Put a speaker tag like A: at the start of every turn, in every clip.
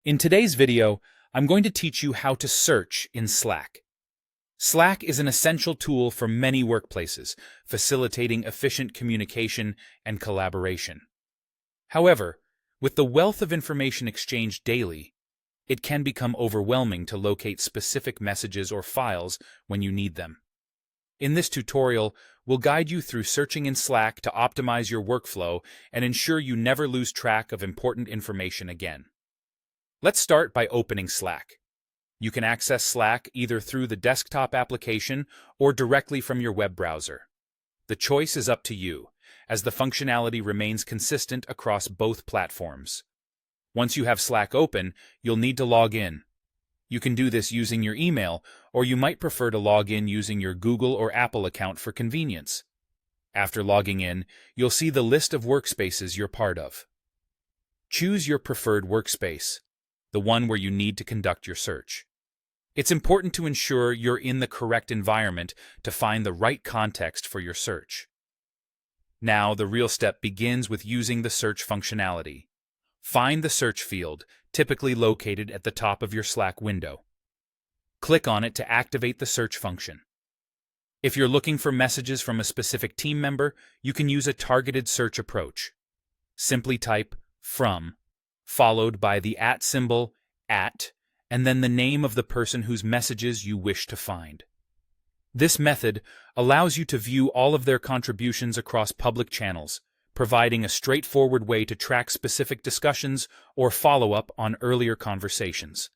A: In today's video, I'm going to teach you how to search in Slack. Slack is an essential tool for many workplaces, facilitating efficient communication and collaboration. However, with the wealth of information exchanged daily, it can become overwhelming to locate specific messages or files when you need them. In this tutorial, we'll guide you through searching in Slack to optimize your workflow and ensure you never lose track of important information again. Let's start by opening Slack. You can access Slack either through the desktop application or directly from your web browser. The choice is up to you, as the functionality remains consistent across both platforms. Once you have Slack open, you'll need to log in. You can do this using your email, or you might prefer to log in using your Google or Apple account for convenience. After logging in, you'll see the list of workspaces you're part of. Choose your preferred workspace, the one where you need to conduct your search. It's important to ensure you're in the correct environment to find the right context for your search. Now, the real step begins with using the search functionality. Find the search field, typically located at the top of your Slack window. Click on it to activate the search function. If you're looking for messages from a specific team member, you can use a targeted search approach. Simply type "from," followed by the @ symbol, @, and then the name of the person whose messages you wish to find. This method allows you to view all of their contributions across public channels, providing a straightforward way to track specific discussions or follow up on earlier conversations.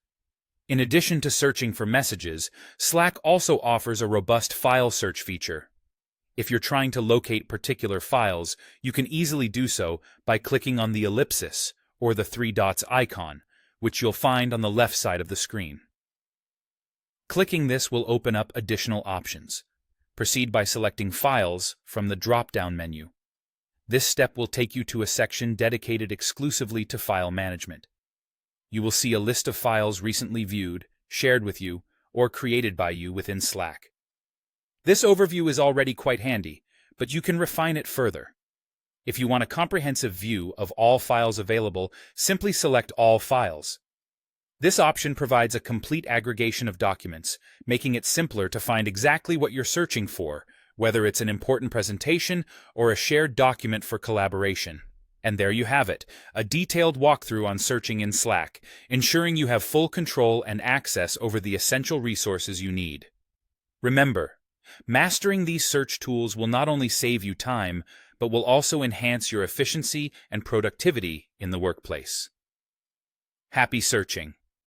A: In addition to searching for messages, Slack also offers a robust file search feature. If you're trying to locate particular files, you can easily do so by clicking on the ellipsis or the 3 dots icon, which you'll find on the left side of the screen. Clicking this will open up additional options. Proceed by selecting Files from the drop-down menu. This step will take you to a section dedicated exclusively to file management. You will see a list of files recently viewed, shared with you, or created by you within Slack. This overview is already quite handy, but you can refine it further. If you want a comprehensive view of all files available, simply select All Files. This option provides a complete aggregation of documents, making it simpler to find exactly what you're searching for, whether it's an important presentation or a shared document for collaboration. And there you have it, a detailed walkthrough on searching in Slack, ensuring you have full control and access over the essential resources you need. Remember, mastering these search tools will not only save you time, but will also enhance your efficiency and productivity in the workplace. Happy searching!